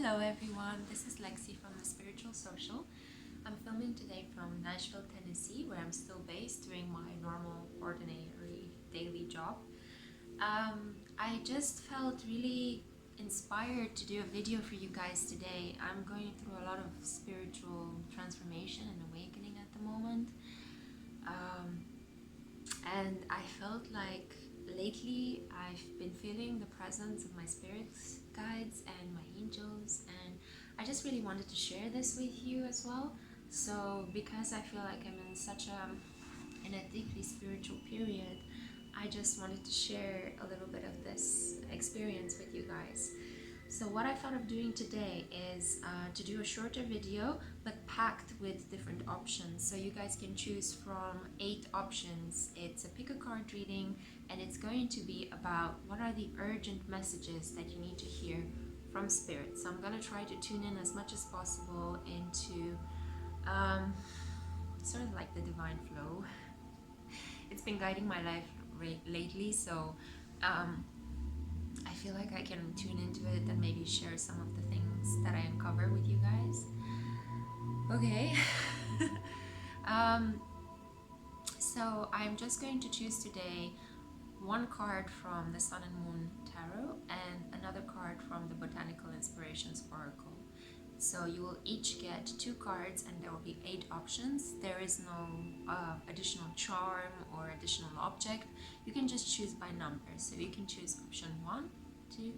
Hello everyone, this is Lexi from the Spiritual Social. I'm filming today from Nashville, Tennessee, where I'm still based doing my normal, ordinary daily job. I just felt really inspired to do a video for you guys today. I'm going through a lot of spiritual transformation and awakening at the moment. And I felt like lately I've been feeling the presence of my spirits, guides, and my angels, and I just really wanted to share this with you as well. So because I feel like I'm in such in a deeply spiritual period, I just wanted to share a little bit of this experience with you guys. So what I thought of doing today is to do a shorter video but packed with different options. So you guys can choose from 8 options. It's a pick a card reading, and it's going to be about what are the urgent messages that you need to hear from Spirit. So I'm going to try to tune in as much as possible into sort of like the divine flow. It's been guiding my life lately, so I feel like I can tune into it and maybe share some of the things that I uncover with you guys. Okay. So I'm just going to choose today one card from the Sun and Moon Tarot and another card from the Botanical Inspirations Oracle. So you will each get 2 cards and there will be 8 options. There is no additional charm or additional object. You can just choose by number. So you can choose option 1, 2,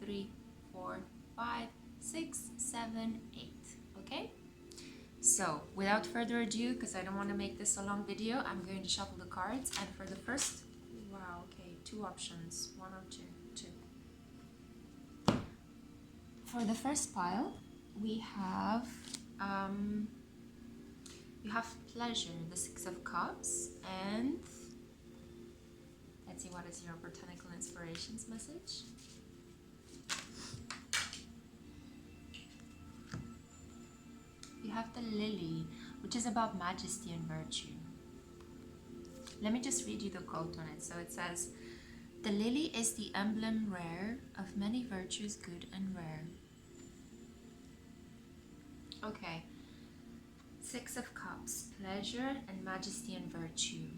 3, 4, 5, 6, 7, 8. Okay? So without further ado, because I don't want to make this a long video, I'm going to shuffle the cards, and for the first, wow, okay, 2 options, 1 or 2. For the first pile, we have you have pleasure, the 6 of Cups, and let's see, what is your Botanical Inspirations message? You have the Lily, which is about majesty and virtue. Let me just read you the quote on it. So it says, "The lily is the emblem rare of many virtues, good and rare." Okay, 6 of Cups, pleasure and majesty and virtue.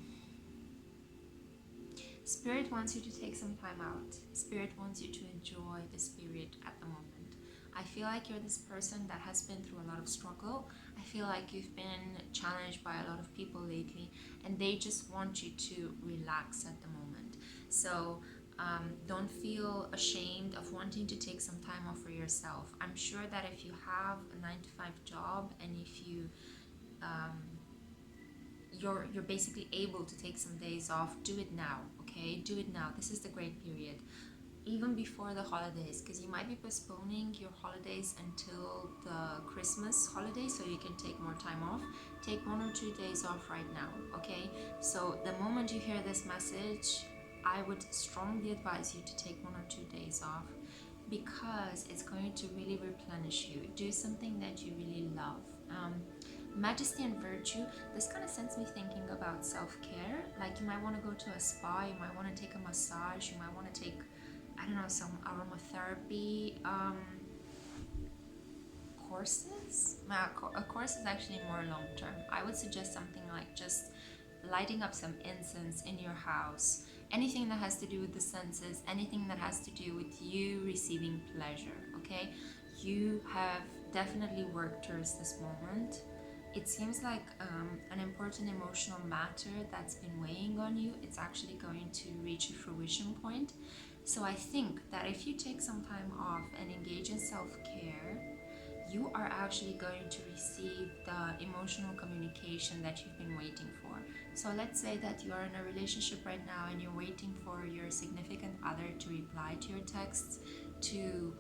Spirit wants you to take some time out. Spirit wants you to enjoy the spirit at the moment. I feel like you're this person that has been through a lot of struggle. I feel like you've been challenged by a lot of people lately, and they just want you to relax at the moment. So don't feel ashamed of wanting to take some time off for yourself. I'm sure that if you have a 9-to-5 job and if you you're basically able to take some days off, do it now. Okay, do it now. This is the great period, even before the holidays, because you might be postponing your holidays until the Christmas holiday so you can take more time off. Take 1 or 2 days off right now. Okay, so the moment you hear this message, I would strongly advise you to take 1 or 2 days off, because it's going to really replenish you. Do something that you really love. Majesty and virtue, this kind of sends me thinking about self-care. Like you might want to go to a spa, you might want to take a massage, you might want to take, I don't know, some aromatherapy courses. A course is actually more long-term. I would suggest something like just lighting up some incense in your house. Anything that has to do with the senses, anything that has to do with you receiving pleasure, okay? You have definitely worked towards this moment. It seems like an important emotional matter that's been weighing on you, it's actually going to reach a fruition point. So I think that if you take some time off and engage in self-care, you are actually going to receive the emotional communication that you've been waiting for. So let's say that you are in a relationship right now and you're waiting for your significant other to reply to your texts, to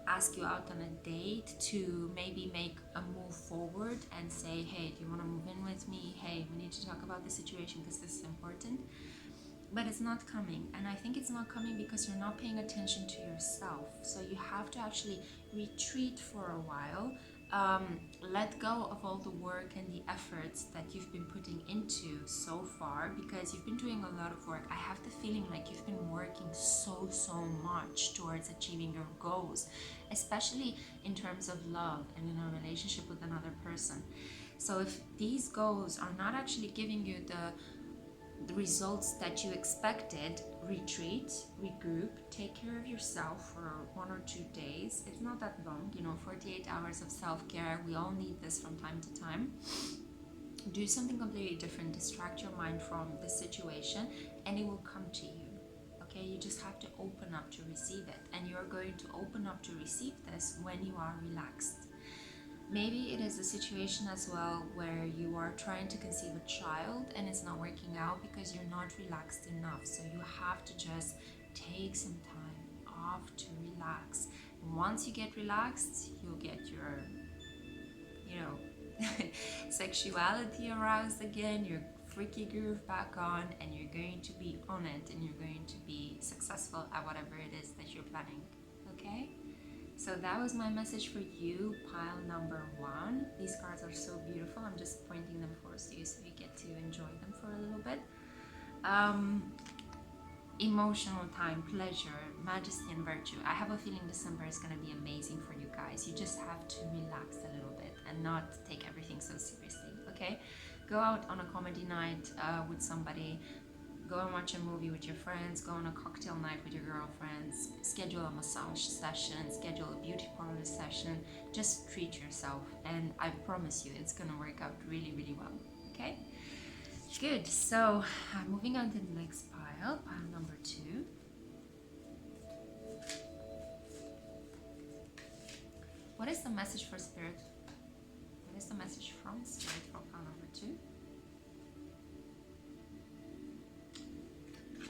ask you out on a date, to maybe make a move forward and say, hey, do you want to move in with me? Hey, we need to talk about the situation because this is important. But it's not coming, and I think it's not coming because you're not paying attention to yourself. So you have to actually retreat for a while Let go of all the work and the efforts that you've been putting into so far, because you've been doing a lot of work. I have the feeling like you've been working so much towards achieving your goals, especially in terms of love and in a relationship with another person. So if these goals are not actually giving you the results that you expected, retreat, regroup, take care of yourself for 1 or 2 days. It's not that long, 48 hours of self-care. We all need this from time to time. Do something completely different, distract your mind from the situation, and it will come to you. Okay, you just have to open up to receive it, and you're going to open up to receive this when you are relaxed. Maybe it is a situation as well where you are trying to conceive a child and it's not working out because you're not relaxed enough. So you have to just take some time off to relax. And once you get relaxed, you'll get your, sexuality aroused again, your freaky groove back on, and you're going to be on it, and you're going to be successful at whatever it is that you're planning. Okay? So that was my message for you, pile number 1. These cards are so beautiful. I'm just pointing them for you so you get to enjoy them for a little bit. Emotional time, pleasure, majesty, and virtue. I have a feeling December is going to be amazing for you guys. You just have to relax a little bit and not take everything so seriously, okay? Go out on a comedy night with somebody. Go and watch a movie with your friends, go on a cocktail night with your girlfriends, schedule a massage session, schedule a beauty parlor session. Just treat yourself, and I promise you it's gonna work out really well, okay? Good, so moving on to the next pile number 2. What is the message for Spirit? What is the message from Spirit for pile number 2?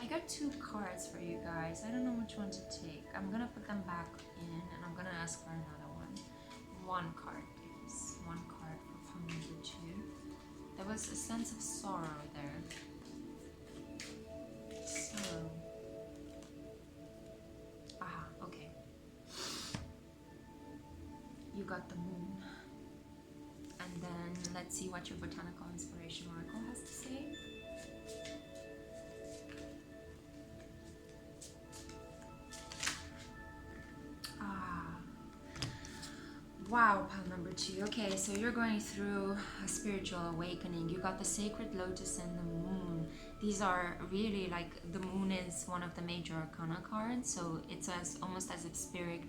I got 2 cards for you guys. I don't know which one to take. I'm gonna put them back in and I'm gonna ask for another one. 1 card, please. 1 card for pile number 2. There was a sense of sorrow there. Sorrow. Aha, okay. You got the moon. And then let's see what your botanical inspiration oracle has to say. Wow, pile number 2. Okay, so you're going through a spiritual awakening. You got the sacred lotus and the moon. These are really like, the moon is one of the major arcana cards, so it's almost as if Spirit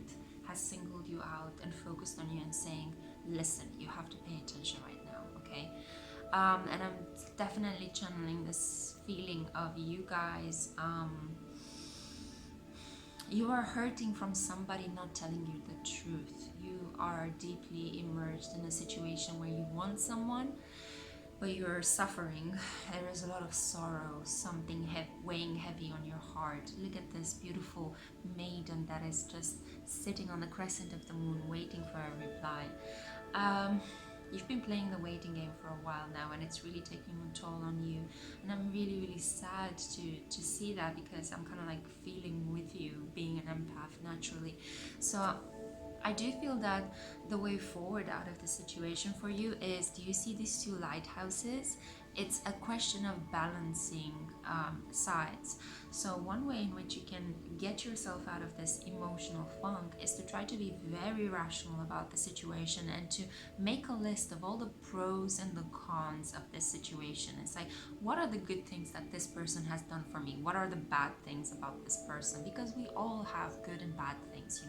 has singled you out and focused on you and saying, listen, you have to pay attention right now, okay? And I'm definitely channeling this feeling of you guys, you are hurting from somebody not telling you the truth. You are deeply immersed in a situation where you want someone, but you're suffering. There is a lot of sorrow, something weighing heavy on your heart. Look at this beautiful maiden that is just sitting on the crescent of the moon waiting for a reply. You've been playing the waiting game for a while now, and it's really taking a toll on you, and I'm really sad to see that, because I'm kind of like feeling with you, being an empath naturally. So I do feel that the way forward out of the situation for you is, do you see these 2 lighthouses? It's a question of balancing sides. So one way in which you can get yourself out of this emotional funk is to try to be very rational about the situation and to make a list of all the pros and the cons of this situation. It's like, what are the good things that this person has done for me? What are the bad things about this person? Because we all have good and bad things,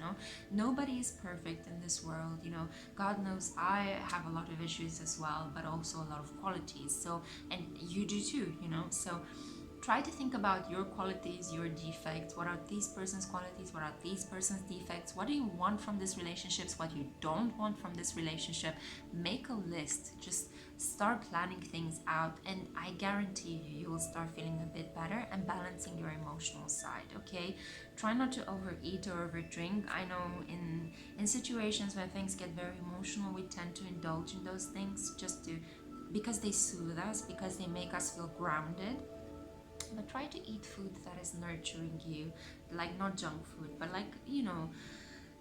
Nobody is perfect in this world, God knows I have a lot of issues as well, but also a lot of qualities. So, and you do too, So try to think about your qualities, your defects. What are these person's qualities? What are these person's defects? What do you want from this relationship? What you don't want from this relationship? Make a list. Just start planning things out, and I guarantee you will start feeling a bit better and balancing your emotional side, okay? Try not to overeat or overdrink. I know in situations where things get very emotional, we tend to indulge in those things because they soothe us, because they make us feel grounded. But try to eat food that is nurturing you, like not junk food, but like,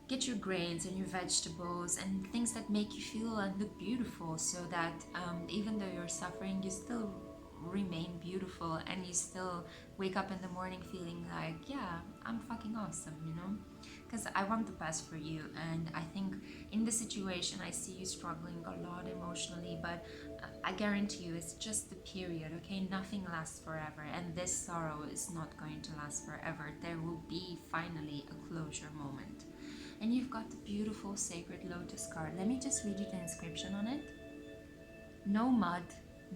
get your grains and your vegetables and things that make you feel and look beautiful, so that even though you're suffering, you still remain beautiful, and you still wake up in the morning feeling like, yeah, I'm fucking awesome, you know? Because I want the best for you, and I think in the situation I see you struggling a lot emotionally, but I guarantee you it's just the period, okay? Nothing lasts forever, and this sorrow is not going to last forever. There will be finally a closure moment. And you've got the beautiful sacred lotus card. Let me just read you the inscription on it. No mud,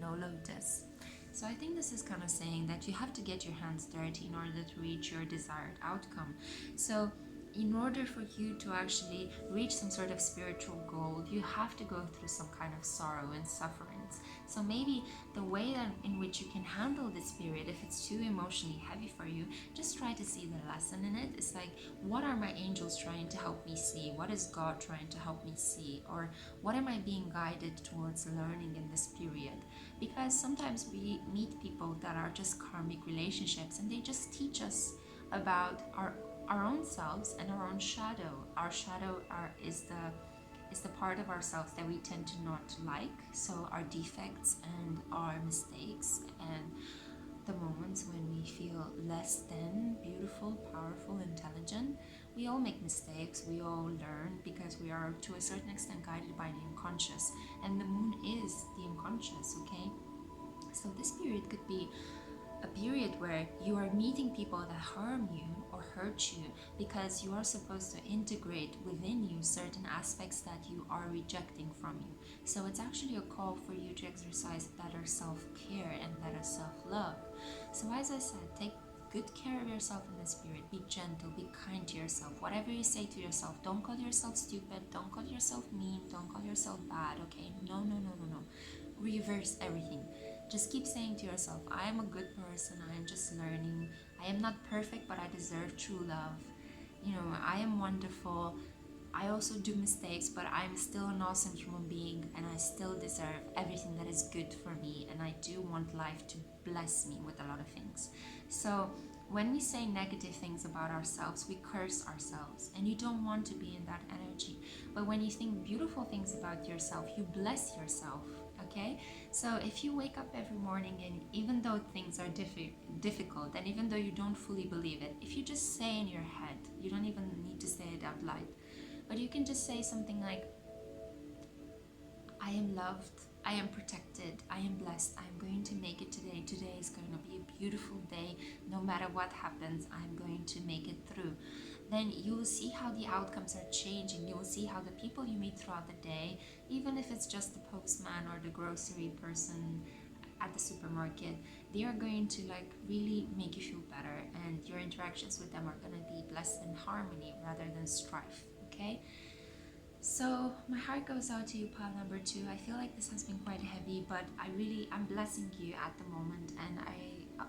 no lotus. So I think this is kind of saying that you have to get your hands dirty in order to reach your desired outcome. So in order for you to actually reach some sort of spiritual goal, you have to go through some kind of sorrow and sufferings. So maybe the way that in which you can handle this period, if it's too emotionally heavy for you, just try to see the lesson in it. It's like, what are my angels trying to help me see? What is God trying to help me see? Or what am I being guided towards learning in this period? Because sometimes we meet people that are just karmic relationships, and they just teach us about our own selves and our own shadow. Our shadow is the part of ourselves that we tend to not like. So our defects and our mistakes and the moments when we feel less than beautiful, powerful, intelligent. We all make mistakes, we all learn, because we are to a certain extent guided by the unconscious, and the moon is the unconscious, okay? So this period could be a period where you are meeting people that harm you or hurt you, because you are supposed to integrate within you certain aspects that you are rejecting from you. So it's actually a call for you to exercise better self-care and better self-love. So as I said, take good care of yourself in this period. Be gentle, be kind to yourself. Whatever you say to yourself, don't call yourself stupid, don't call yourself mean, don't call yourself bad, okay? No. Reverse everything. Just keep saying to yourself, I am a good person, I am just learning, I am not perfect, but I deserve true love. You know, I am wonderful, I also do mistakes, but I'm still an awesome human being, and I still deserve everything that is good for me, and I do want life to bless me with a lot of things. So when we say negative things about ourselves, we curse ourselves, and you don't want to be in that energy. But when you think beautiful things about yourself, you bless yourself, okay? So if you wake up every morning, and even though things are difficult, and even though you don't fully believe it, if you just say in your head, you don't even need to say it out loud, but you can just say something like, I am loved, I am protected, I am blessed, I'm going to make it today. Today is going to be a beautiful day. No matter what happens, I'm going to make it through. Then you will see how the outcomes are changing. You will see how the people you meet throughout the day, even if it's just the postman or the grocery person at the supermarket, they are going to like really make you feel better, and your interactions with them are going to be blessed in harmony rather than strife, okay? So my heart goes out to you, pile number 2. I feel like this has been quite heavy, but I'm blessing you at the moment, and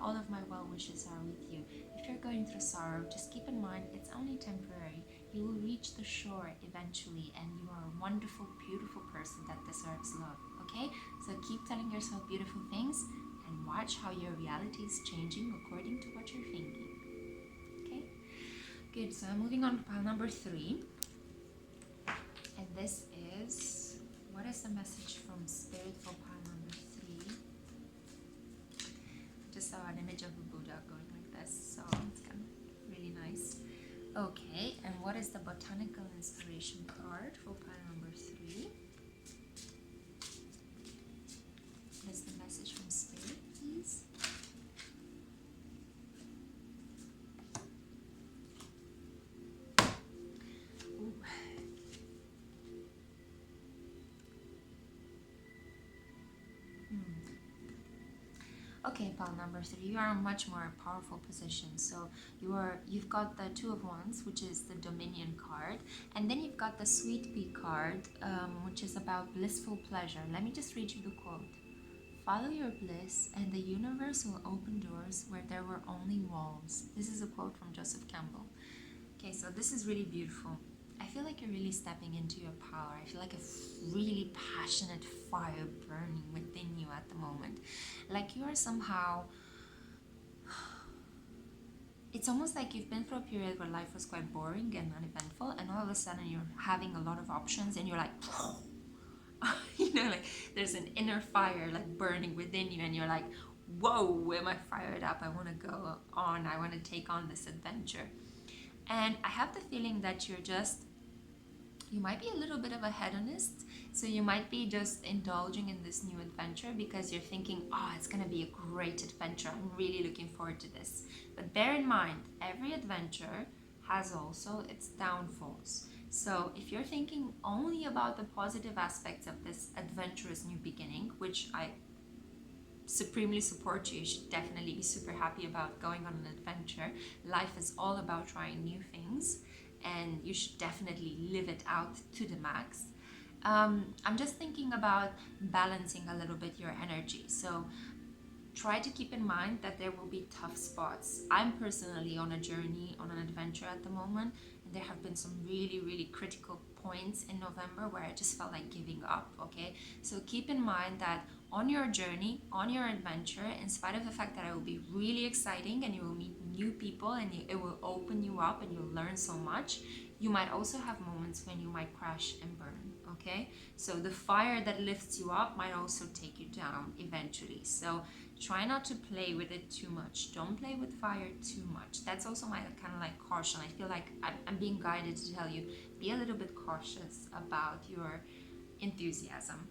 all of my well wishes are with you. If you're going through sorrow, just keep in mind it's only temporary. You will reach the shore eventually, and you are a wonderful, beautiful person that deserves love, okay? So keep telling yourself beautiful things, and watch how your reality is changing according to what you're thinking, okay? Good, so I'm moving on to pile number 3. And this is, what is the message from Spirit for pile number 3? Just saw an image of a Buddha going like this, so it's kind of really nice. Okay, and what is the botanical inspiration card for pile number 3? What is the message from Spirit, please? Ooh. Okay, pile number 3, you are in a much more powerful position. So you've got the 2 of Wands, which is the Dominion card, and then you've got the Sweet Pea card, which is about blissful pleasure. Let me just read you the quote. Follow your bliss, and the universe will open doors where there were only walls. This is a quote from Joseph Campbell. Okay, so this is really beautiful. I feel like you're really stepping into your power. I feel like a really passionate fire burning within you at the moment. Like you are somehow it's almost like you've been through a period where life was quite boring and uneventful, and all of a sudden you're having a lot of options and you're like, you know, like there's an inner fire like burning within you, and you're like, whoa, am I fired up? I want to go on, I want to take on this adventure. And I have the feeling that you might be a little bit of a hedonist, so you might be just indulging in this new adventure because you're thinking, oh, it's going to be a great adventure, I'm really looking forward to this. But bear in mind, every adventure has also its downfalls. So if you're thinking only about the positive aspects of this adventurous new beginning, which I supremely support you should definitely be super happy about going on an adventure. Life is all about trying new things, and you should definitely live it out to the max. I'm just thinking about balancing a little bit your energy. So try to keep in mind that there will be tough spots. I'm personally on a journey, on an adventure at the moment, and there have been some really, really critical points in November where I just felt like giving up, okay? So keep in mind that on your journey, on your adventure, in spite of the fact that it will be really exciting and you will meet new people and it will open you up and you'll learn so much, you might also have moments when you might crash and burn, okay? So the fire that lifts you up might also take you down eventually. So try not to play with it too much. Don't play with fire too much. That's also my kind of like caution. I feel like I'm being guided to tell you, be a little bit cautious about your enthusiasm.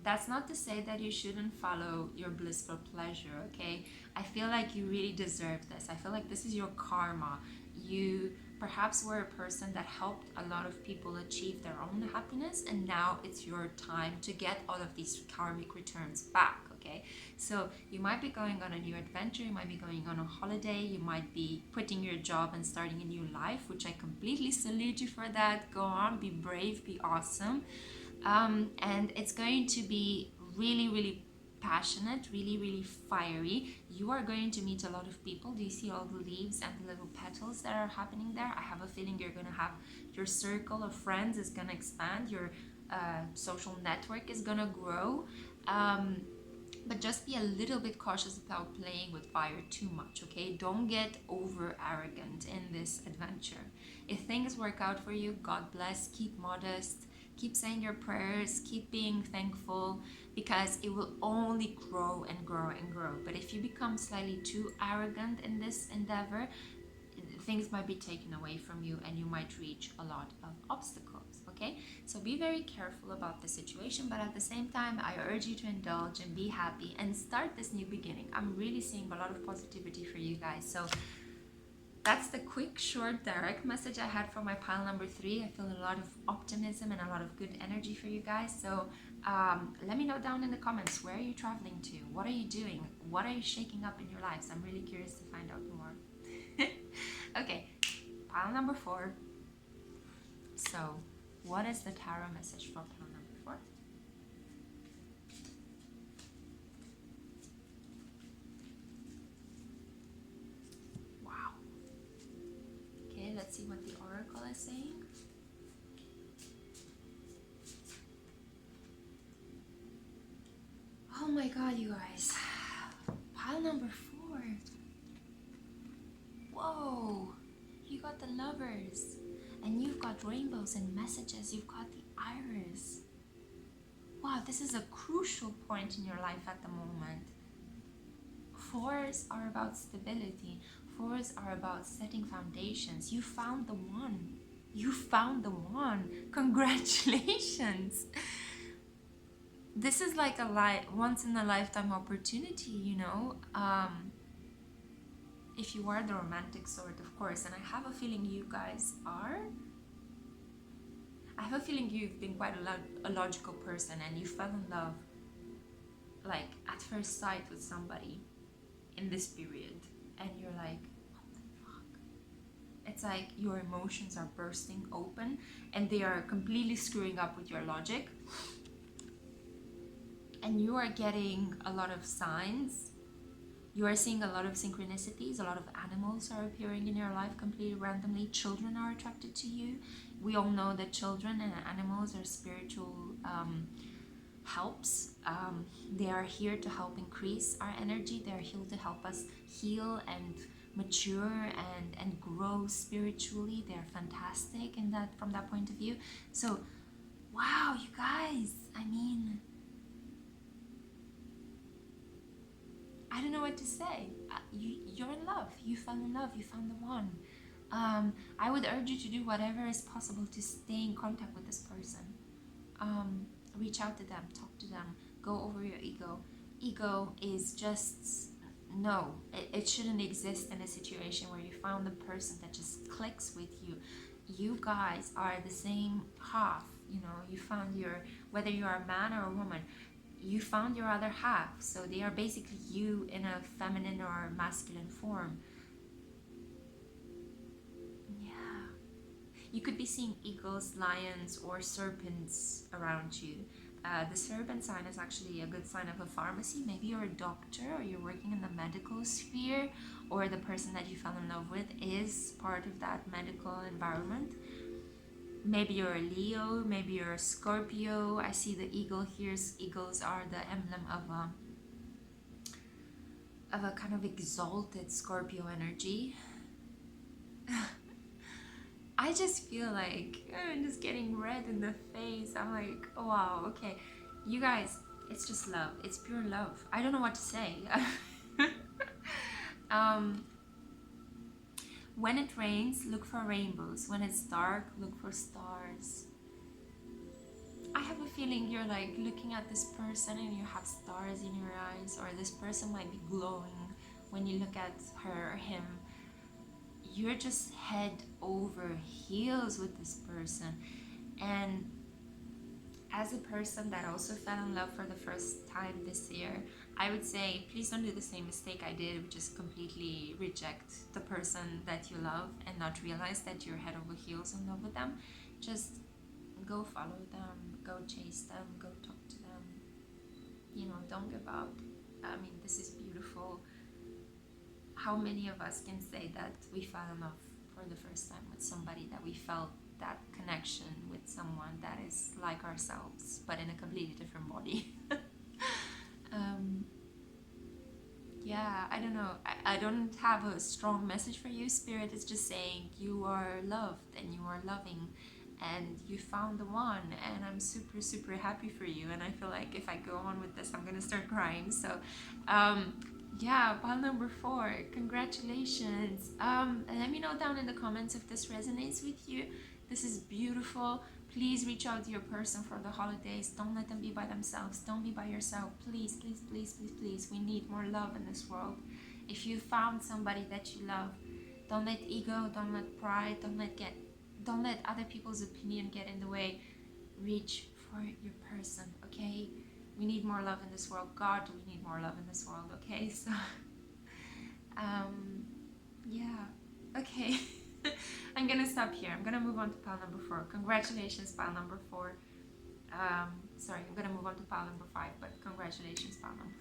That's not to say that you shouldn't follow your blissful pleasure, okay? I feel like you really deserve this. I feel like this is your karma. You perhaps were a person that helped a lot of people achieve their own happiness, and now it's your time to get all of these karmic returns back, okay? So you might be going on a new adventure, you might be going on a holiday, you might be quitting your job and starting a new life, which I completely salute you for that. Go on, be brave, be awesome. And it's going to be really, really passionate, really, really fiery. You are going to meet a lot of people. Do you see all the leaves and the little petals that are happening there? I have a feeling you're going to have your circle of friends is going to expand, your social network is going to grow. But just be a little bit cautious about playing with fire too much, okay? Don't get over arrogant in this adventure. If things work out for you, God bless, keep modest, keep saying your prayers, keep being thankful, because it will only grow and grow and grow. But if you become slightly too arrogant in this endeavor, things might be taken away from you and you might reach a lot of obstacles, okay? So be very careful about the situation, but at the same time, I urge you to indulge and be happy and start this new beginning. I'm really seeing a lot of positivity for you guys. So that's the quick, short, direct message I had for my pile number 3. I feel a lot of optimism and a lot of good energy for you guys. So let me know down in the comments, where are you traveling to? What are you doing? What are you shaking up in your lives? I'm really curious to find out more. Okay, pile number 4. So what is the tarot message for pile number 4? Wow. Okay, let's see what the oracle is saying. Oh my god, you guys. Pile number 4. Whoa, you got the Lovers, and you've got rainbows and messages. You've got the Iris. Wow, this is a crucial point in your life at the moment. 4s are about stability. 4s are about setting foundations. You found the one. You found the one. Congratulations. This is like a once in a lifetime opportunity, you know. If you are the romantic sort, of course, and I have a feeling you guys are. I have a feeling you've been quite a logical person and you fell in love like at first sight with somebody in this period, and you're like, what the fuck? It's like your emotions are bursting open and they are completely screwing up with your logic, and you are getting a lot of signs. You are seeing a lot of synchronicities. A lot of animals are appearing in your life completely randomly. Children are attracted to you. We all know that children and animals are spiritual helps. They are here to help increase our energy. They are here to help us heal and mature and grow spiritually. They're fantastic in that, from that point of view. So wow, you guys, I mean, I don't know what to say. You're in love. You fell in love. You found the one. I would urge you to do whatever is possible to stay in contact with this person. Reach out to them, talk to them, go over your ego. Ego is just, no, it shouldn't exist in a situation where you found the person that just clicks with you. You guys are the same half, you know, you found your, whether you are a man or a woman, you found your other half. So they are basically you in a feminine or masculine form. Yeah. You could be seeing eagles, lions, or serpents around you. The serpent sign is actually a good sign of a pharmacy. Maybe you're a doctor or you're working in the medical sphere, or the person that you fell in love with is part of that medical environment. Maybe you're a Leo, maybe you're a Scorpio. I see the eagle here. Eagles are the emblem of a kind of exalted Scorpio energy. I just feel like I'm just getting red in the face. I'm like, oh, wow, okay. You guys, it's just love. It's pure love. I don't know what to say. When it rains, look for rainbows. When it's dark, look for stars. I have a feeling you're like looking at this person and you have stars in your eyes, or this person might be glowing when you look at her or him. You're just head over heels with this person. And as a person that also fell in love for the first time this year, I would say please don't do the same mistake I did, which is completely reject the person that you love and not realize that you're head over heels in love with them. Just go follow them, go chase them, go talk to them. You know, don't give up. I mean, this is beautiful. How many of us can say that we fell in love for the first time with somebody, that we felt that connection with someone that is like ourselves but in a completely different body? Yeah, I don't know. I don't have a strong message for you. Spirit is just saying you are loved and you are loving and you found the one, and I'm super, super happy for you. And I feel like if I go on with this, I'm gonna start crying. So yeah, pile number 4, congratulations. And let me know down in the comments if this resonates with you. This is beautiful. Please reach out to your person for the holidays. Don't let them be by themselves. Don't be by yourself. Please, please, please, please, please. We need more love in this world. If you found somebody that you love, don't let ego, don't let pride, don't let other people's opinion get in the way. Reach for your person, okay? We need more love in this world. God, we need more love in this world, okay? So, yeah, okay. I'm gonna stop here. I'm gonna move on to pile number 4. Congratulations, pile number 4. Sorry, I'm gonna move on to pile number 5, but congratulations, pile number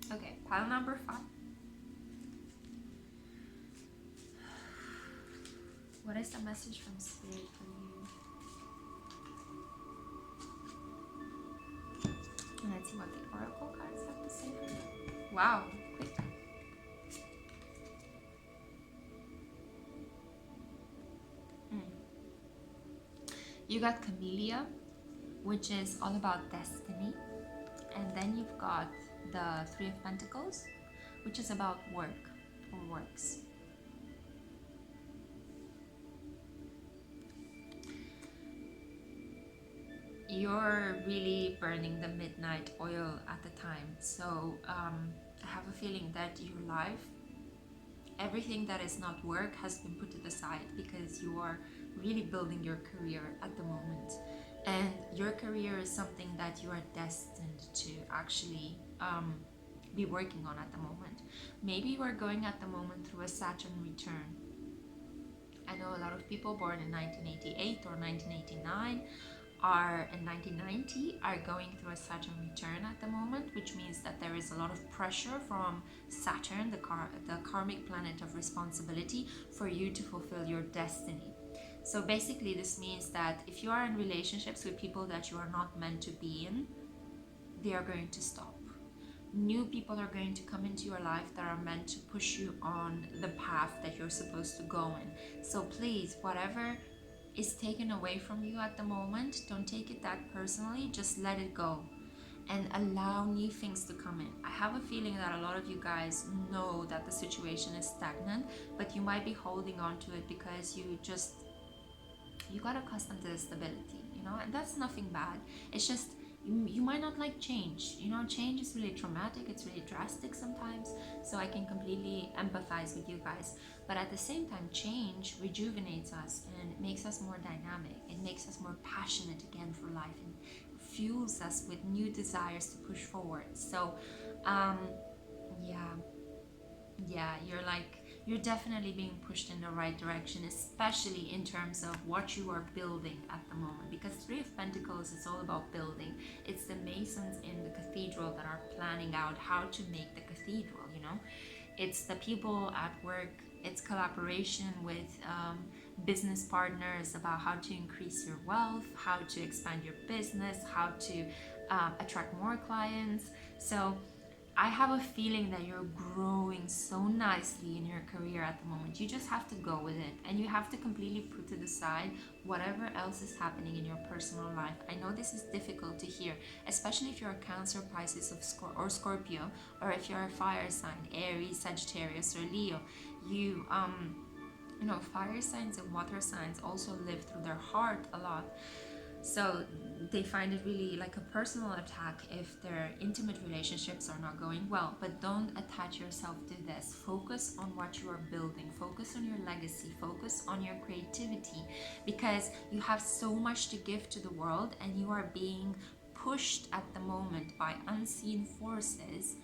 4. Okay, pile number 5. What is the message from Spirit for you? Let's see what the oracle cards have to say for you. Wow, quick. You got Camellia, which is all about destiny. And then you've got the 3 of Pentacles, which is about work or works. You're really burning the midnight oil at the time. So I have a feeling that your life, everything that is not work has been put to the side because you are really building your career at the moment. And your career is something that you are destined to actually be working on at the moment. Maybe you are going at the moment through a Saturn return. I know a lot of people born in 1988 or 1989 are in 1990 are going through a Saturn return at the moment, which means that there is a lot of pressure from Saturn, the karmic planet of responsibility, for you to fulfill your destiny. So basically this means that if you are in relationships with people that you are not meant to be in, they are going to stop. New people are going to come into your life that are meant to push you on the path that you're supposed to go in. So please, whatever is taken away from you at the moment, don't take it that personally. Just let it go and allow new things to come in. I have a feeling that a lot of you guys know that the situation is stagnant, but you might be holding on to it because you got accustomed to the stability, and that's nothing bad. It's just you might not like change. Change is really traumatic, it's really drastic sometimes, so I can completely empathize with you guys. But at the same time, change rejuvenates us and it makes us more dynamic. It makes us more passionate again for life and fuels us with new desires to push forward. So yeah, you're definitely being pushed in the right direction, especially in terms of what you are building at the moment, because Three of Pentacles is all about building. It's the masons in the cathedral that are planning out how to make the cathedral. It's the people at work, it's collaboration with business partners about how to increase your wealth, how to expand your business, how to attract more clients. So I have a feeling that you're growing so nicely in your career at the moment. You just have to go with it, and you have to completely put to the side whatever else is happening in your personal life. I know this is difficult to hear, especially if you're a Cancer, Pisces, or Scorpio, or if you're a fire sign, Aries, Sagittarius, or Leo. Fire signs and water signs also live through their heart a lot. So they find it really like a personal attack if their intimate relationships are not going well. But don't attach yourself to this. Focus on what you are building. Focus on your legacy. Focus on your creativity, because you have so much to give to the world and you are being pushed at the moment by unseen forces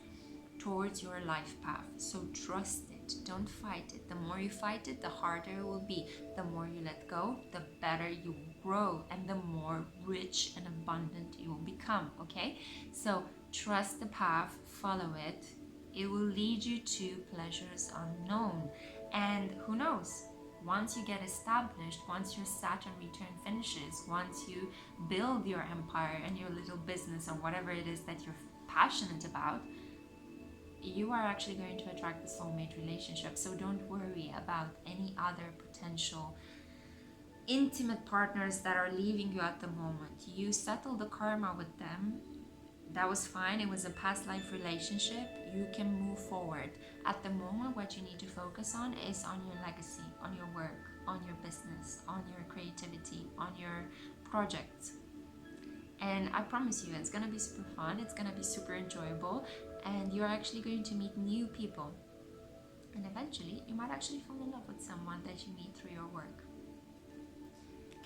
towards your life path. So trust it. Don't fight it. The more you fight it, the harder it will be. The more you let go, the better you will grow and the more rich and abundant you will become. Okay? So trust the path, follow it. It will lead you to pleasures unknown. And who knows? Once you get established, once your Saturn return finishes, once you build your empire and your little business or whatever it is that you're passionate about, you are actually going to attract the soulmate relationship. So don't worry about any other potential intimate partners that are leaving you at the moment. You settle the karma with them. That was fine. It was a past life relationship. You can move forward. At the moment, what you need to focus on is on your legacy, on your work, on your business, on your creativity, on your projects. And I promise you, it's going to be super fun. It's going to be super enjoyable. And you're actually going to meet new people. And eventually, you might actually fall in love with someone that you meet through your work.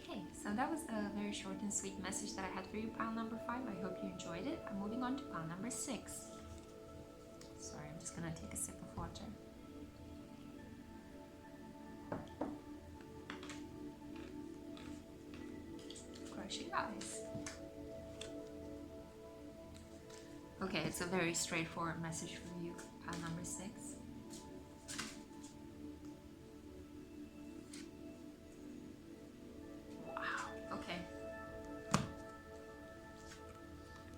Okay, so that was a very short and sweet message that I had for you, pile number 5. I hope you enjoyed it. I'm moving on to pile number 6. Sorry, I'm just going to take a sip of water. Crush your eyes. Okay, it's a very straightforward message for you, pile number 6. Wow, okay.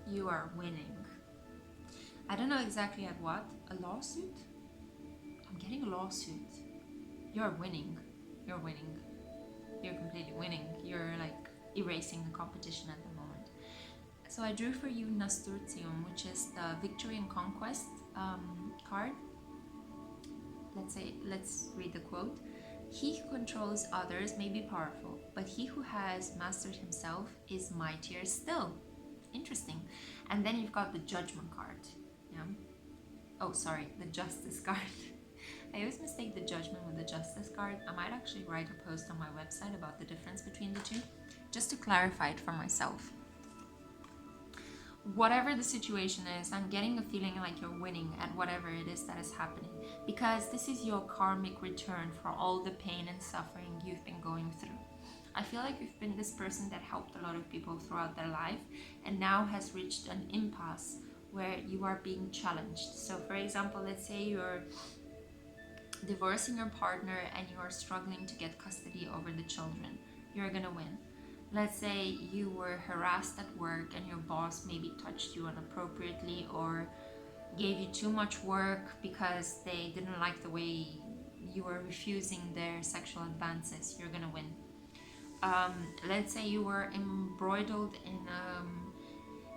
You are winning. I don't know exactly at what. A lawsuit? I'm getting a lawsuit. You're winning. You're winning. You're completely winning. You're like erasing the competition at the moment. So I drew for you Nasturtium, which is the Victory and Conquest card. Let's read the quote. He who controls others may be powerful, but he who has mastered himself is mightier still. Interesting. And then you've got the Judgment card. Yeah. Oh, sorry, the Justice card. I always mistake the Judgment with the Justice card. I might actually write a post on my website about the difference between the two, just to clarify it for myself. Whatever the situation is, I'm getting a feeling like you're winning at whatever it is that is happening, because this is your karmic return for all the pain and suffering you've been going through. I feel like you've been this person that helped a lot of people throughout their life and now has reached an impasse where you are being challenged. So for example, let's say you're divorcing your partner and you are struggling to get custody over the children. You're gonna win. Let's say you were harassed at work and your boss maybe touched you inappropriately, or gave you too much work because they didn't like the way you were refusing their sexual advances, you're gonna win. Let's say you were embroiled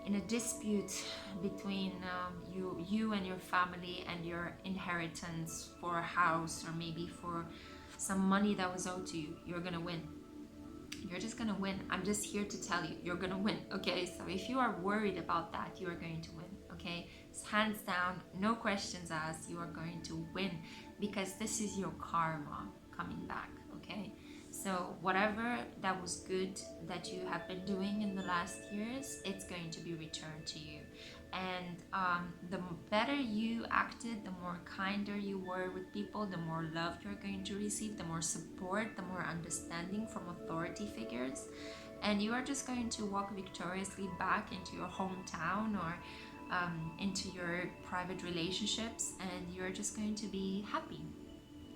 in a dispute between you and your family and your inheritance for a house, or maybe for some money that was owed to you, you're gonna win. You're just gonna win. I'm just here to tell you, you're gonna win. Okay, so if you are worried about that, you are going to win. Okay, it's hands down, no questions asked, you are going to win, because this is your karma coming back. Okay, so whatever that was good that you have been doing in the last years, it's going to be returned to you. And the better you acted, the more kinder you were with people, the more love you're going to receive, the more support, the more understanding from authority figures. And you are just going to walk victoriously back into your hometown, or into your private relationships, and you're just going to be happy.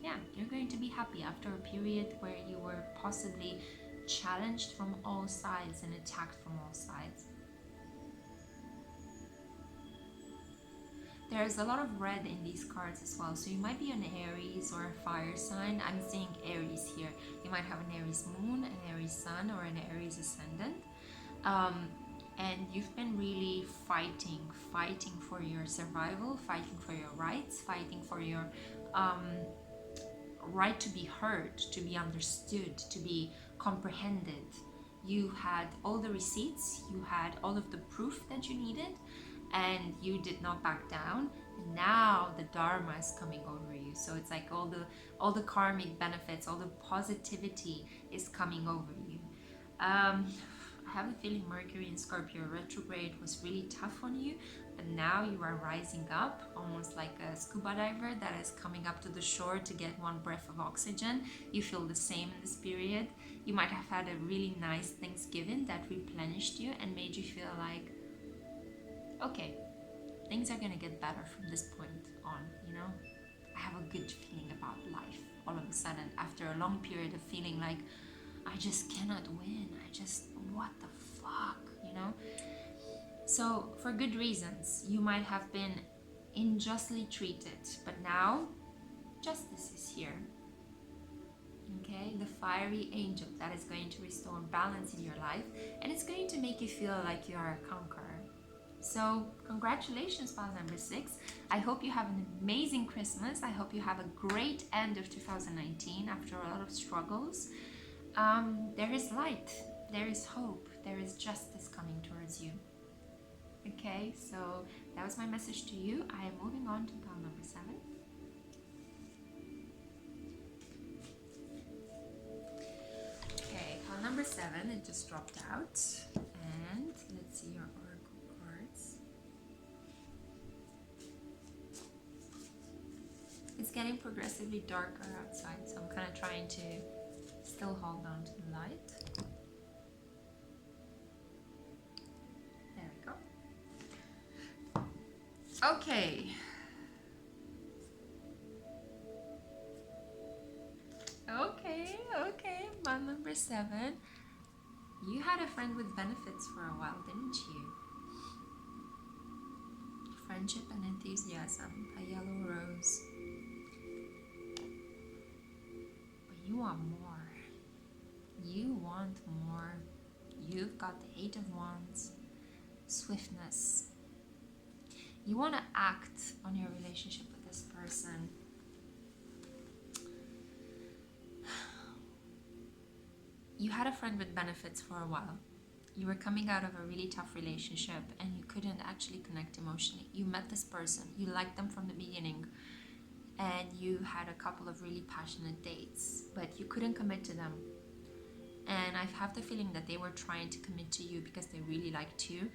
Yeah, you're going to be happy after a period where you were possibly challenged from all sides and attacked from all sides. There's a lot of red in these cards as well, so you might be an Aries or a fire sign. I'm seeing Aries here. You might have an Aries moon, an Aries sun, or an Aries ascendant. And you've been really fighting for your survival, fighting for your rights, fighting for your right to be heard, to be understood, to be comprehended. You had all the receipts, you had all of the proof that you needed, and you did not back down. And now the dharma is coming over you, so it's like all the karmic benefits, all the positivity is coming over you. I have a feeling Mercury in Scorpio retrograde was really tough on you, but now you are rising up, almost like a scuba diver that is coming up to the shore to get one breath of oxygen. You feel the same in this period. You might have had a really nice Thanksgiving that replenished you and made you feel like, okay, things are gonna get better from this point on, you know? I have a good feeling about life all of a sudden, after a long period of feeling like I just cannot win. What the fuck, you know? So for good reasons, you might have been unjustly treated, but now justice is here. Okay, the fiery angel that is going to restore balance in your life, and it's going to make you feel like you are a conqueror. So congratulations, pile number 6. I hope you have an amazing Christmas. I hope you have a great end of 2019 after a lot of struggles. There is light, there is hope, there is justice coming towards you. Okay, so that was my message to you. I am moving on to pile number 7. Okay, pile number 7, it just dropped out. And let's see your oracle cards. It's getting progressively darker outside, so I'm kind of trying to still hold on to the light. There we go. Okay. Okay. Pile number 7. You had a friend with benefits for a while, didn't you? Friendship and enthusiasm, a yellow rose. But you want more. You want more. You've got the 8 of Wands, swiftness. You want to act on your relationship with this person. You had a friend with benefits for a while. You were coming out of a really tough relationship and you couldn't actually connect emotionally. You met this person, you liked them from the beginning, and you had a couple of really passionate dates, but you couldn't commit to them. And I have the feeling that they were trying to commit to you because they really liked you.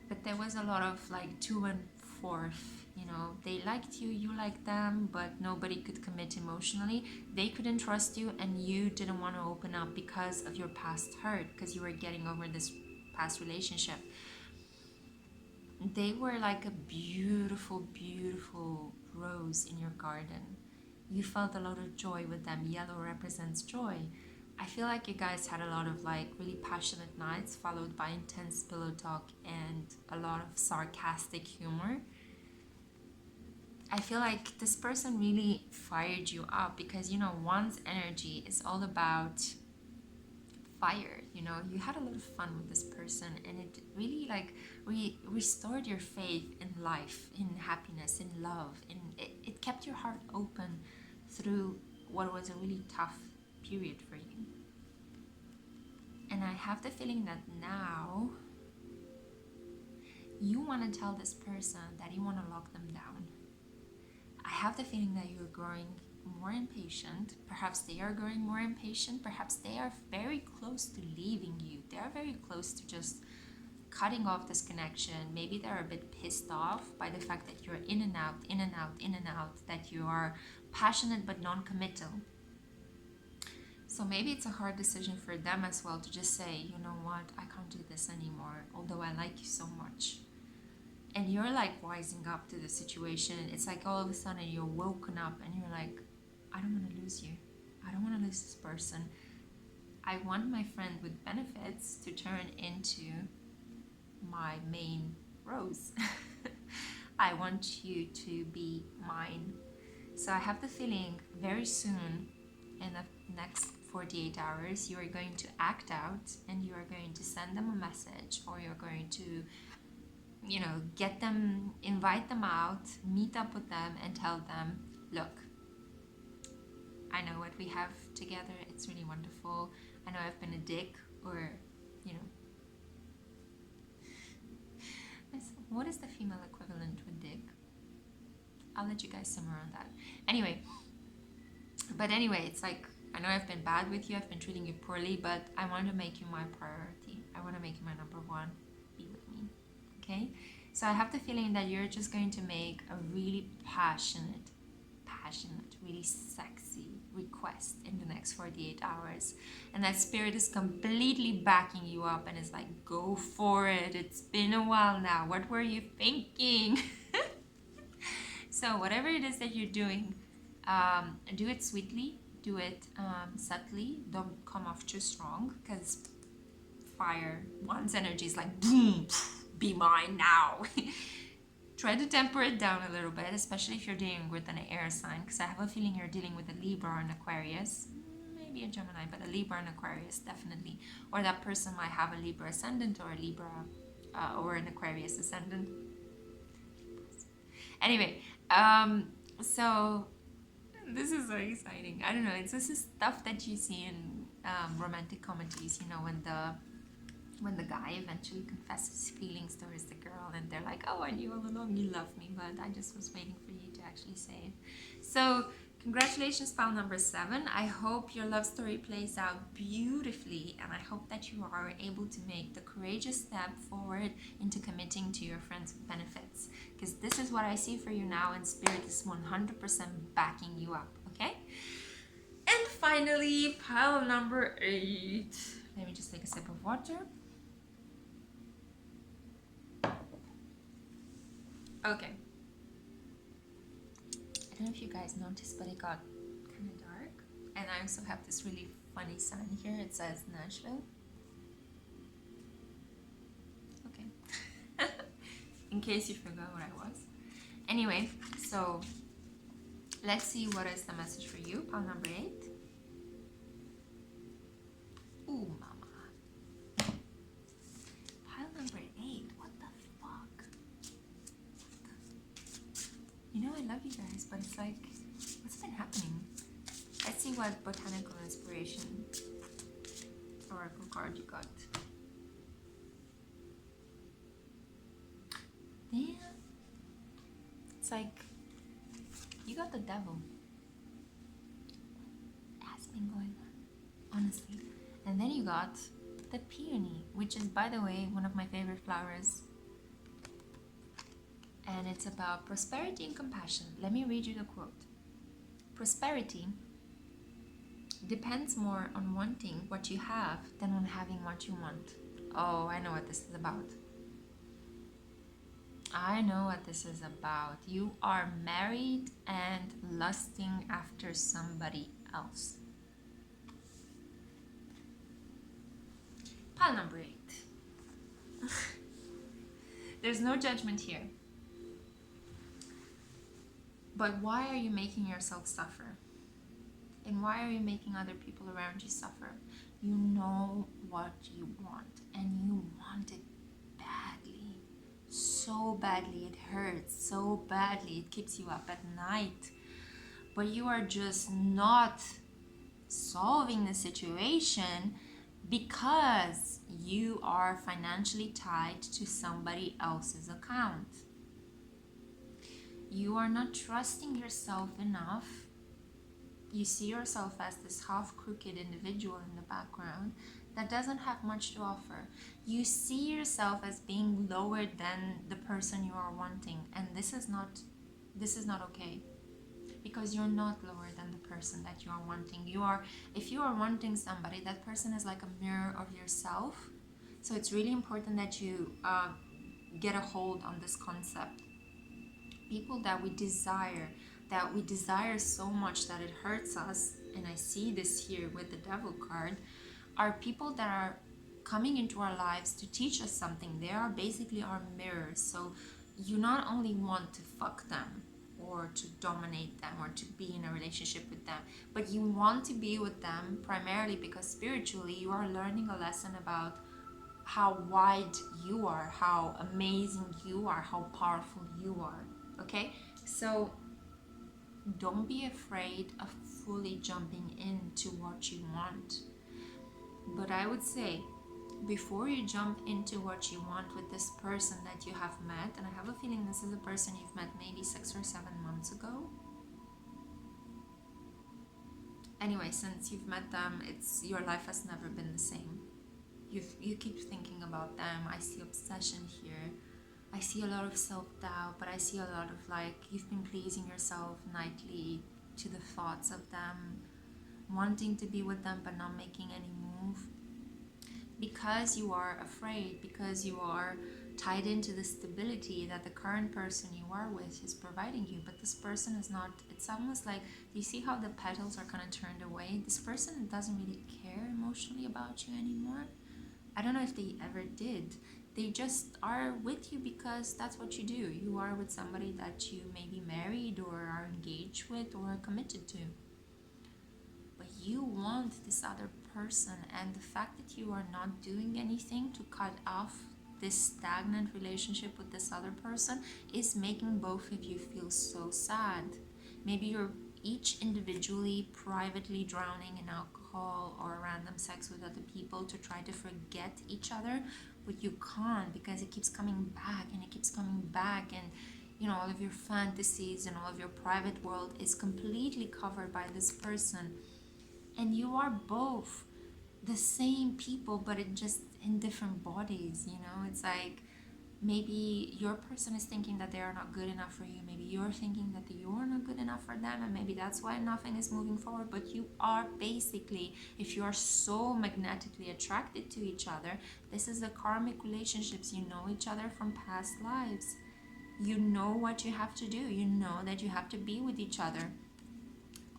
But there was a lot of like to and forth, you know, they liked you, you liked them, but nobody could commit emotionally. They couldn't trust you and you didn't want to open up because of your past hurt, because you were getting over this past relationship. They were like a beautiful, beautiful rose in your garden. You felt a lot of joy with them. Yellow represents joy. I feel like you guys had a lot of like really passionate nights followed by intense pillow talk and a lot of sarcastic humor. I feel like this person really fired you up because, you know, one's energy is all about fire. You know, you had a lot of fun with this person, and it really like restored your faith in life, in happiness, in love, and it kept your heart open through what was a really tough period for you. And I have the feeling that now you want to tell this person that you want to lock them down. I have the feeling that you're growing more impatient. Perhaps they are growing more impatient. Perhaps they are very close to leaving you. They are very close to just cutting off this connection. Maybe they're a bit pissed off by the fact that you're in and out, in and out, in and out, that you are passionate but non-committal. So maybe it's a hard decision for them as well to just say, you know what, I can't do this anymore, although I like you so much. And you're like wising up to the situation. It's like all of a sudden you're woken up and you're like, I don't want to lose you. I don't want to lose this person. I want my friend with benefits to turn into my main rose. I want you to be mine. So I have the feeling very soon, in the next 48 hours, you are going to act out and you are going to send them a message, or you're going to, you know, get them, invite them out, meet up with them and tell them, look, I know what we have together, it's really wonderful. I know I've been a dick, or, you know, what is the female equivalent to a dick? I'll let you guys simmer on that. Anyway, it's like, I know I've been bad with you, I've been treating you poorly, but I want to make you my priority. I want to make you my number one. Be with me. Okay? So I have the feeling that you're just going to make a really passionate, really sexy request in the next 48 hours. And that spirit is completely backing you up and is like, go for it. It's been a while now. What were you thinking? So whatever it is that you're doing, do it sweetly, do it subtly. Don't come off too strong, because fire, one's energy is like, boom, be mine now. Try to temper it down a little bit, especially if you're dealing with an air sign, because I have a feeling you're dealing with a Libra or an Aquarius, maybe a Gemini, but a Libra and Aquarius definitely. Or that person might have a Libra ascendant or a Libra or an Aquarius ascendant. Anyway, so this is so exciting. I don't know, this is stuff that you see in romantic comedies, you know, when the guy eventually confesses feelings towards the girl and they're like, oh, I knew all along you loved me, but I just was waiting for you to actually say it. So congratulations, pile number 7. I hope your love story plays out beautifully, and I hope that you are able to make the courageous step forward into committing to your friend's benefits, because this is what I see for you now, and Spirit is 100% backing you up, okay? And finally, pile number 8. Let me just take a sip of water. Okay. I don't know if you guys noticed, but it got kind of dark. And I also have this really funny sign here. It says Nashville. Okay. In case you forgot what I was. Anyway, so let's see what is the message for you. Pile number 8. Ooh, mama. Pile number 8. What the fuck? You know I love you guys, but it's like, what's been happening? Let's see what botanical inspiration oracle card you got. Damn. It's like, you got the devil. What has been going on? Honestly. And then you got the peony, which is, by the way, one of my favorite flowers. And it's about prosperity and compassion. Let me read you the quote. Prosperity depends more on wanting what you have than on having what you want. Oh, I know what this is about. I know what this is about. You are married and lusting after somebody else. Pile number 8. There's no judgment here. But why are you making yourself suffer? And why are you making other people around you suffer? You know what you want, and you want it badly. So badly, it hurts so badly, it keeps you up at night. But you are just not solving the situation because you are financially tied to somebody else's account. You are not trusting yourself enough. You see yourself as this half-crooked individual in the background that doesn't have much to offer. You see yourself as being lower than the person you are wanting, and this is not okay, because you're not lower than the person that you are wanting. If you are wanting somebody, that person is like a mirror of yourself. So it's really important that you get a hold on this concept. People that we desire so much that it hurts us, and I see this here with the Devil card, are people that are coming into our lives to teach us something. They are basically our mirrors. So you not only want to fuck them or to dominate them or to be in a relationship with them, but you want to be with them primarily because spiritually you are learning a lesson about how wide you are, how amazing you are, how powerful you are. Okay, so don't be afraid of fully jumping into what you want. But I would say, before you jump into what you want with this person that you have met, and I have a feeling this is a person you've met maybe 6 or 7 months ago. Anyway, since you've met them, your life has never been the same. You keep thinking about them. I see obsession here. I see a lot of self-doubt, but I see a lot of like, you've been pleasing yourself nightly to the thoughts of them, wanting to be with them but not making any move. Because you are afraid, because you are tied into the stability that the current person you are with is providing you. But this person is not, it's almost like, you see how the petals are kind of turned away? This person doesn't really care emotionally about you anymore. I don't know if they ever did. They just are with you because that's what you do. You are with somebody that you may be married or are engaged with or are committed to. But you want this other person, and the fact that you are not doing anything to cut off this stagnant relationship with this other person is making both of you feel so sad. Maybe you're each individually, privately drowning in alcohol or random sex with other people to try to forget each other, but you can't because it keeps coming back and it keeps coming back, and you know, all of your fantasies and all of your private world is completely covered by this person. And you are both the same people, but in different bodies, you know? It's like, maybe your person is thinking that they are not good enough for you. Maybe you're thinking that you are not good enough for them, and maybe that's why nothing is moving forward. But you are basically, if you are so magnetically attracted to each other, this is the karmic relationships. You know each other from past lives. You know what you have to do. You know that you have to be with each other.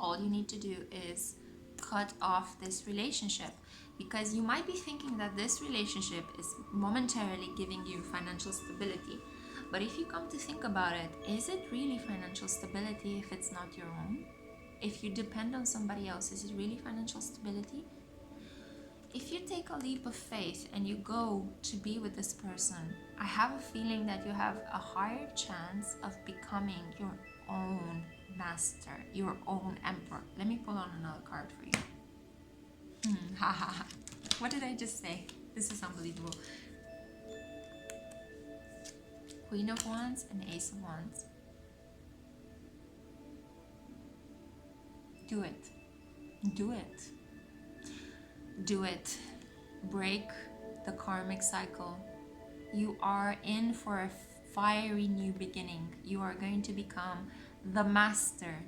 All you need to do is cut off this relationship, because you might be thinking that this relationship is momentarily giving you financial stability. But if you come to think about it, is it really financial stability if it's not your own? If you depend on somebody else, is it really financial stability? If you take a leap of faith and you go to be with this person, I have a feeling that you have a higher chance of becoming your own master, your own emperor. Let me pull on another card for you. What did I just say? This is unbelievable. Queen of Wands and Ace of Wands. Do it. Do it. Do it. Break the karmic cycle. You are in for a fiery new beginning. You are going to become the master.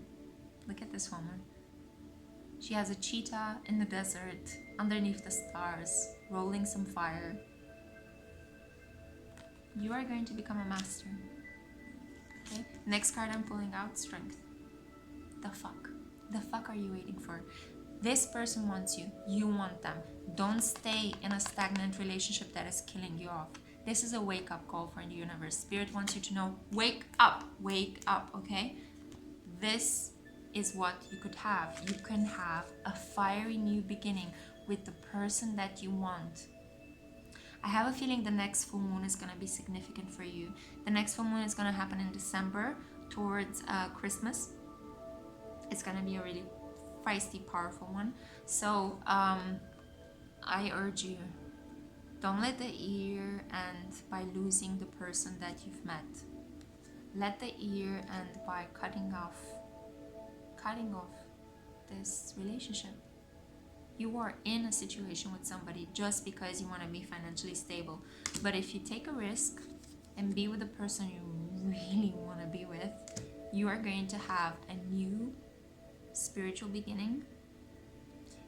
Look at this woman. She has a cheetah in the desert, underneath the stars, rolling some fire. You are going to become a master. Okay? Next card I'm pulling out, strength. The fuck? The fuck are you waiting for? This person wants you. You want them. Don't stay in a stagnant relationship that is killing you off. This is a wake-up call from the universe. Spirit wants you to know, wake up, okay? This is what you could have. You can have a fiery new beginning with the person that you want. I have a feeling the next full moon is going to be significant for you. The next full moon is going to happen in December towards Christmas. It's going to be a really feisty, powerful one. So I urge you, don't let the year end by losing the person that you've met. Let the year end by cutting off this relationship. You are in a situation with somebody just because you want to be financially stable. But if you take a risk and be with the person you really want to be with, you are going to have a new spiritual beginning.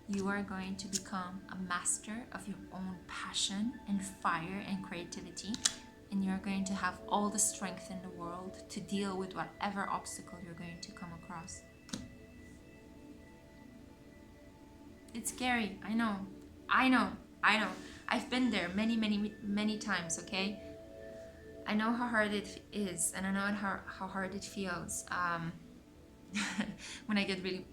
You are going to become a master of your own passion and fire and creativity. And you're going to have all the strength in the world to deal with whatever obstacle you're going to come across. It's scary. I know. I've been there many times, okay? I know how hard it is, and I know how hard it feels. When I get really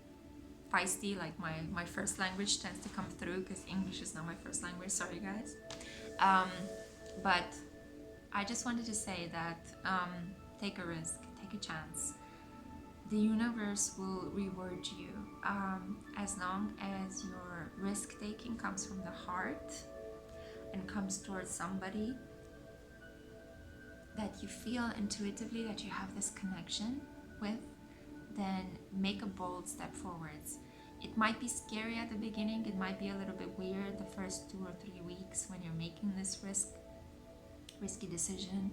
feisty, like my first language tends to come through, because English is not my first language. Sorry, guys. But I just wanted to say that take a risk, take a chance. The universe will reward you as long as your risk-taking comes from the heart and comes towards somebody that you feel intuitively that you have this connection with. Then make a bold step forwards. It might be scary at the beginning, it might be a little bit weird the first 2 or 3 weeks when you're making this risky decision.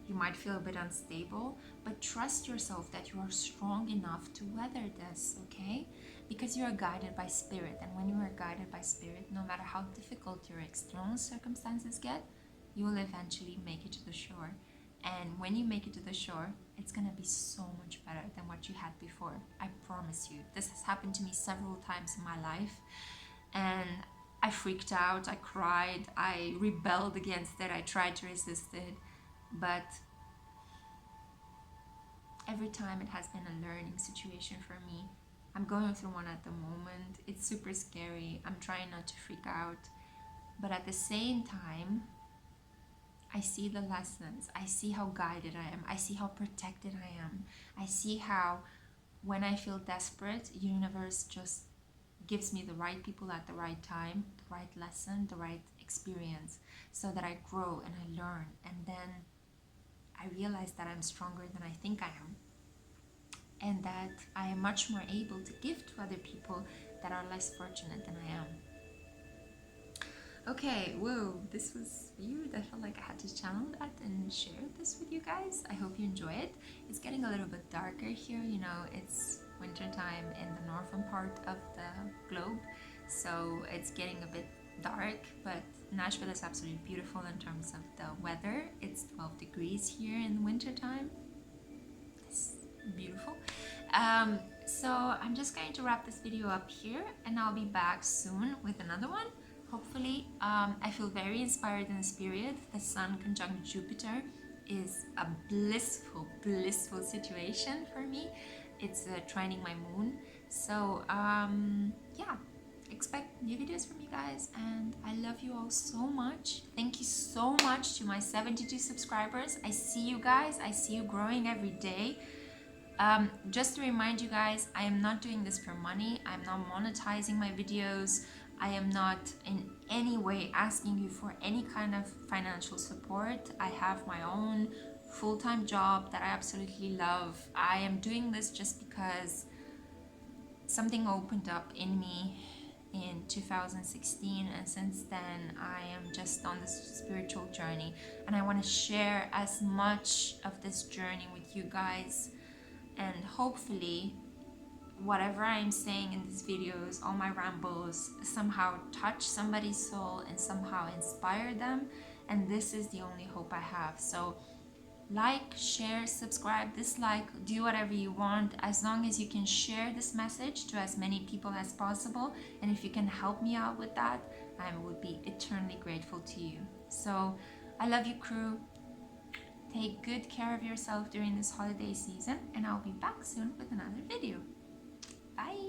You might feel a bit unstable, but trust yourself that you are strong enough to weather this, okay? Because you are guided by spirit, and when you are guided by spirit, no matter how difficult your external circumstances get, you will eventually make it to the shore. And when you make it to the shore, it's gonna be so much better than what you had before. I promise you. This has happened to me several times in my life, and I freaked out, I cried, I rebelled against it, I tried to resist it. But every time it has been a learning situation for me. I'm going through one at the moment. It's super scary. I'm trying not to freak out. But at the same time, I see the lessons. I see how guided I am. I see how protected I am. I see how when I feel desperate, the universe just gives me the right people at the right time, the right lesson, the right experience, so that I grow and I learn. And then I realize that I'm stronger than I think I am, and that I am much more able to give to other people that are less fortunate than I am. Okay, whoa, this was weird. I felt like I had to channel that and share this with you guys. I hope you enjoy it. It's getting a little bit darker here, you know, it's winter time in the northern part of the globe, so it's getting a bit dark, but Nashville is absolutely beautiful in terms of the weather. It's 12 degrees here in winter time. It's beautiful. So I'm just going to wrap this video up here, and I'll be back soon with another one. Hopefully, I feel very inspired in the spirit. The Sun conjunct Jupiter is a blissful situation for me. It's trining my moon. So yeah, expect new videos from you guys, and I love you all so much. Thank you so much to my 72 subscribers. I see you guys. I see you growing every day. Just to remind you guys, I am not doing this for money. I'm not monetizing my videos. I am not in any way asking you for any kind of financial support. I have my own full-time job that I absolutely love. I am doing this just because something opened up in me in 2016, and since then I am just on this spiritual journey, and I want to share as much of this journey with you guys. And hopefully whatever I'm saying in these videos, all my rambles, somehow touch somebody's soul and somehow inspire them. And this is the only hope I have. So Like, share, subscribe, dislike, do whatever you want, as long as you can share this message to as many people as possible. And if you can help me out with that, I would be eternally grateful to you. So I love you, crew. Take good care of yourself during this holiday season, and I'll be back soon with another video. Bye.